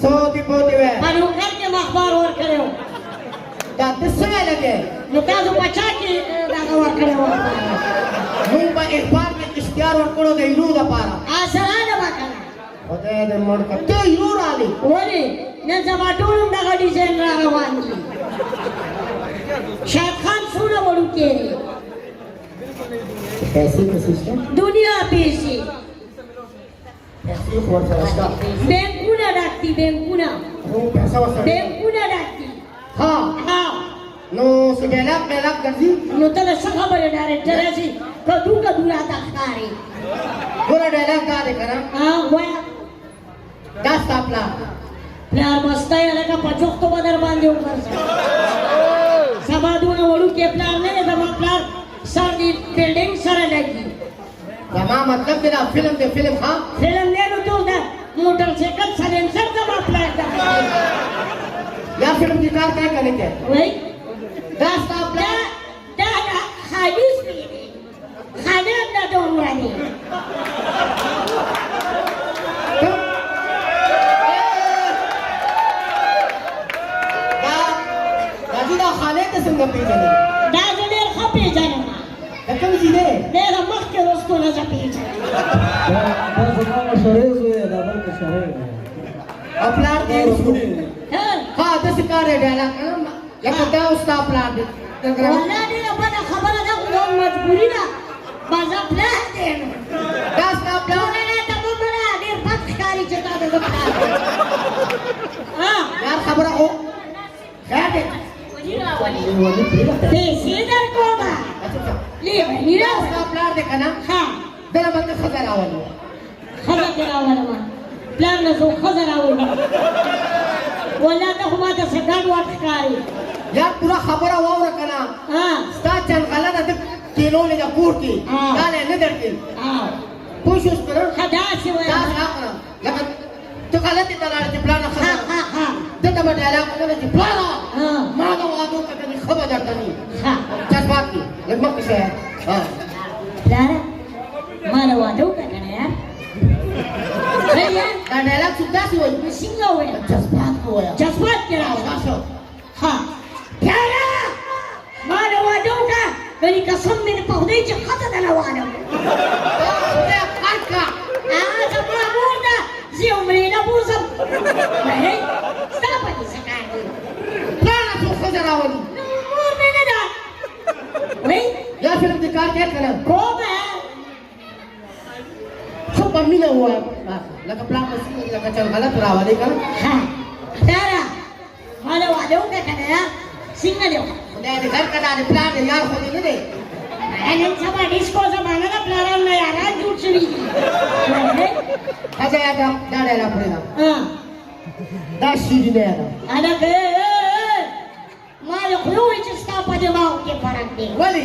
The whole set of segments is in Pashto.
سوتی پوتی وې مانو کار کې مخبار ور کړو دا څه لګي نو تاسو بچا کې دا ور کړو موږ په اخبار کې اشتهار ورکړو د ایرو د پاره اسانه وکړه خدای دې مړ کړ ته ایرو رالی ولی نن سبا ټول دغه ډیزاین را روان دي شاید خان سونه وړو کې پیسې په سیستم دنیا پیسې پیسې خور سره شته بینکونه ډاکټي بینکونه خو پیسې وسره بینکونه ډاکټي ها ها نو سګیلا ملاک ګرځي نو ته څه خبره ډایرکټر شي کدو راته ښکاري ګوره ډایلاګ دا دی کنه ها وایا دا ستا پلان پلار مستای لکه پچوختو بدر باندې وکړه سبا دونه وړو کې پلان نه زما پلان سر دې بلډینګ سره لګي زما مطلب دا فلم دی فلم ها فلم نه نو ته دا موټر سایکل سلنسر زما پلان دا یا فلم کی کار کیا کرنے کے وای دا ستا پلان دا خالص دی خالص دا دومره دا خاله ته څنګه پیژنې دا ډېر ښه پیژنم دا کوم ځای دی ډېر مخکې وروسته نه زه پیژنم دا زما مشرې زوی دا بل مشرې خپلار دې ها د څه کار دی ډاله لکه دا ستا پلان دی والله ډېره بده خبره ده خو مجبوري ده بس پلان دی دا ستا پلان نه ته مو ډېر بد ښکاري چې تا د پلان یار خبره هو خیر دی پیسې در کومه لیونی دا راوړه ستا پلان دی که نه ها دله باندې ښځه راولي ښځه دې راولمه پلان نه زه ښځه راولم والله ته خو ماته څه ګډ وډ ښکاري یار پوره خبره واوره که نه ستا چنغله ده د کینولې ده کور کې دا نه نه درکړي پوه شوس که نه ښه داسې دا وایه حق لکه ته غلطې ته لاړې چې پلانه ښځه دته به ډایلاګ وکړه چې پلانه ما د واده وکړه کنې ښه به درته نه جذبات کې لږ مخکې شه پلاره ما له واده وکړه که نه یار صحیح یار دا ډایلاګ څوک داسې وایي څنګه ووایم جذبات کې وایه جذبات کې راوړه ها پلاره ما له واده وکړه ولی قسم مې په خدای چې ښځه درله واده خدای فرق کړه زما مور ده زه یې عمرې نه بوځم ستا په دې څه کار دی پلانه څوک ښځه راولي مور مې نه ده وایي یا فلم دې کار کوي که نه کومه څه په مینه ووایه لکه پلان په څنګه لکه چنغله ته راولې که نه ها پلاره ما له واده وکړه که نه یار څنګه دې وکړه خدای دې غر کړه دا پلان دی یار خو دې نه دی نن سبا ډیسکو زمانه ده پلاران نه یاران جوړ شوي دي اچھا یار دا ډایلاګ پرېږده دا شیرینه ده هلکه ما له خو وایي چې ستا په دماغو کې فرق دی ولې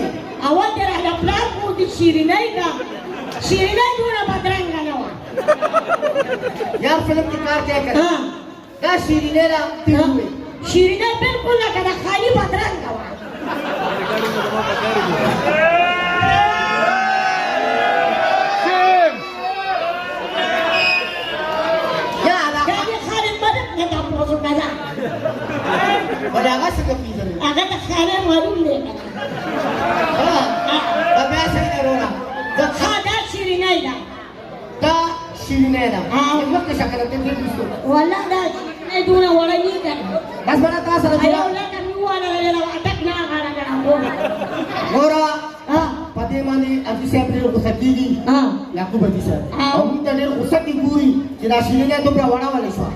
اول دې راله پلار مور دې شیرینۍ کا شیرینۍ دونه بدرنګه نه وه یار فلم کې کار کوي که نه دا شیرینه ده ته ووایې شیرینۍ بالکل لکه د خالي بدرنګه وه ولې هغه څنګه پیژنې هغه د خالي معلوم دی که نه دا بیا څنګه وروره ها دا شیرینۍ ده دا شیرینه ده مخکې شه که نه ته دې ویستو والله دا شیرینۍ دونه وړه نه ده بس بله تا سره یو لکه مې ووهله اټک نه غاړه ګوره په دې باندې ابدي صاحب ډېر غوسه کېږي یعقوب ابدي صاحب او موږ ته ډېر غوسه کې ګوري چې دا شیرینه دومره وړه ولې شوه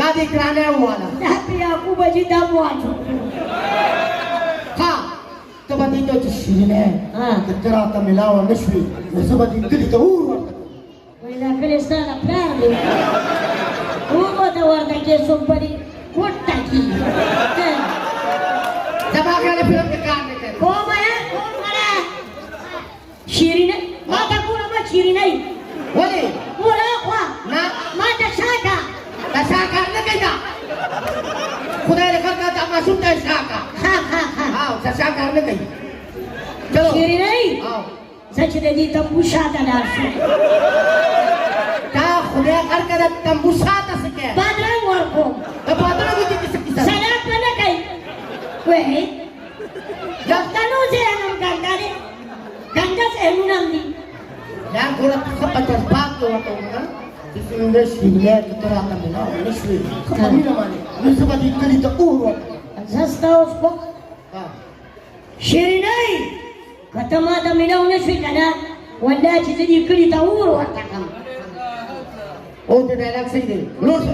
دا دې ګرانه وواله دا په یعقوب حاجي دم واچو ها ته به دې ته چې شیرینه که ته راته میلاوه نه شوې نو زه به دې کلي ته اور ورته وایي دا کلي ستا د پلار دی اور به ته ورته کې څوک به دې کوټه کي زما خیال فلم کې کار نه کوي کومه یار کومه ده شیرینۍ ما ته ګوره ما شیرینۍ ولې ګوره خوا نه ما ته شاکه دا شا کار نه کوي دا خدای دې خلک دا معصوم ته شا کا دا شا کار نه کوي چلو شیرینۍ زه چې د دې تپو شاته لاړ شم دا خو Kuliah karkarat kambusata sekian. Padrang warko. Kapatid ko dito sa kisah. Sanap ka na kay. Weh. Jaktano siya ng ganda ni. Ganda sa emunang ni. Yang kurang kapatid bago ako na. Sisunda sila ketua kami na. Nesli. Kami naman. Nasa ba dito dito uro. Zastaos po. Shirinay. Katamada minaw na siya ka na. Wala siya sa dikli tauro at takam. Oh, the dialogue say this. Lord,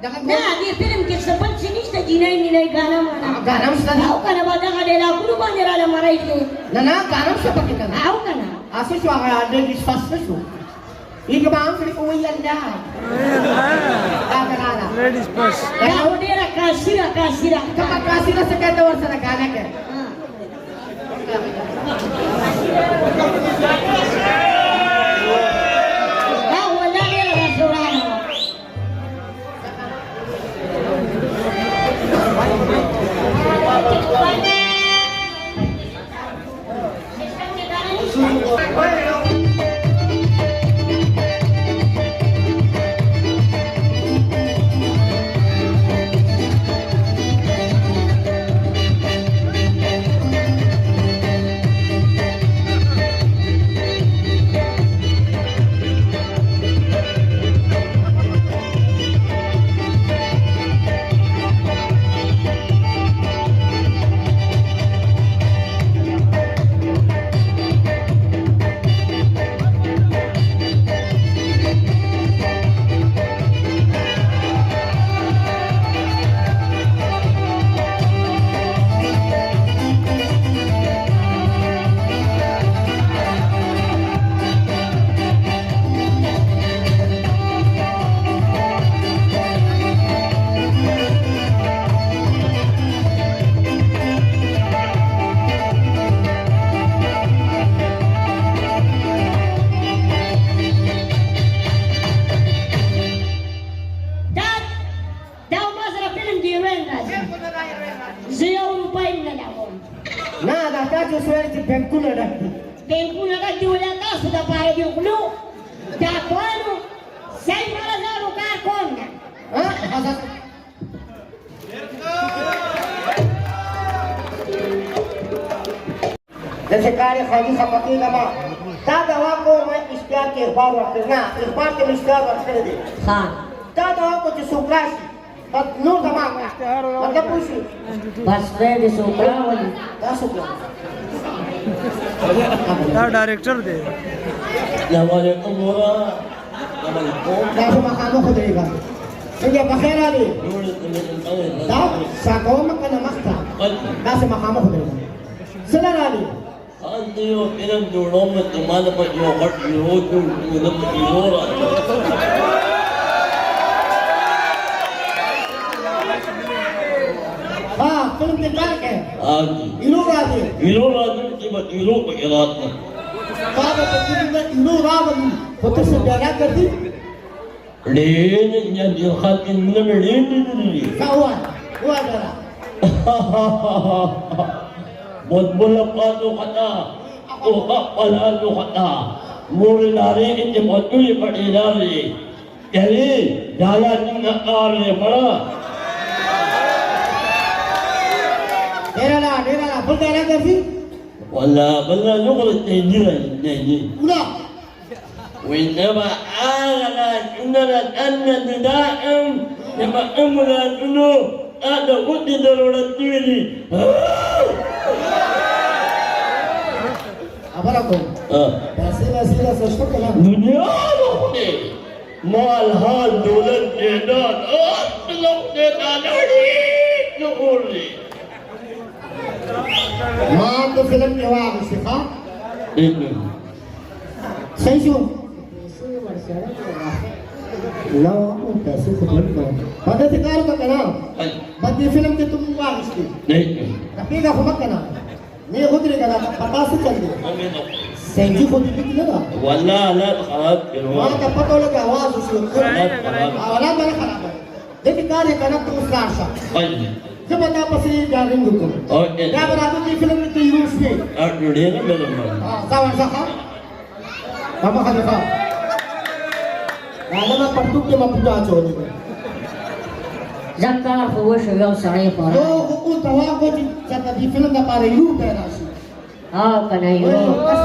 jangan Nah, di film ke sepan sini sta jinai nilai gana mana. garam sekali. Tahu kana bada kadela kudu bandera la marai itu. Nana garam siapa kita? Tahu kana. Asyik suara ada di fast tu. Ini bang kali kau yang dah. Dah. Ladies first. Tahu dia kasira. Kapan kasih rasa kata orang sana gana ke? Tahu wala dia rasuran. Nah, dah tak sesuai di bengkul ada. Bengkul nak diulang tak sudah para di ulu. Dakwanu. Saya malah nak buka kona. Hah? Asas. Dan sekarang kami seperti nama. Tak ada aku main istiak ke bawah kena. Istiak ke istiak berkena di. Khan. Tak ada aku cesuklas. Tak nur sama. Macam puisi. Bas di Supra wali. Tak suka. Director they Assalamualaikum warahmatullahi wabarakatuh. Tak semua kamu kudirikan. Sehingga pakai ni. Tak, sako makan makta. Tak semua kamu kudirikan. Saudara ni. Ando yo pinang dulong at tumala pa yung heart yung ulam na ilora. Ah, film tinggal ke? Agi. Ilura ni. Ilora dun tiba ilo pa irat na. Bapa pagkilinan ilura ni. Betul sejarah kerti. Rin niya dihatin mo na rin din. Kawan, kawan dah. Bodbola palo ka na. Uka palalo ka na. Muli na rin iti matuloy pa rinari. Kaya dala nang nakari para. Dera lah. Betul dah kerti. Wala nyo ko lang hindi. Udah. وإنما أعلن أننا أن نداء لما أمنا أنه أنا قد ضرورتني Apa aku? Sila sesuatu kan? دنيا نقولي ما الحال دولت جدان أطلق جدان أريد نقولي Maa tu film ni awak mesti ha? Sensu. No, पैसे खुद को पता से कार का करना बंदी फिल्म के तुम हुआ इसकी tapi का हुआ करना मैं खुद रे करा पता से चल गया सेंजू खुद भी किया ولا لا خلاص वहां का पता लगा आवाज उसको आवाज बड़ा खराब है देखिए कार्य करना तो उसका आशा जब बता पसी डालिंग को क्या बना तो ये फिल्म में तो यूज में हां सावन सा बाबा का देखा Lalo na partuk dia maputa aco ni. Zakar ko siya yung saray Yo para. ko tawa ko sa di film na para yu pera si. Ah, kanayo. Oy, kas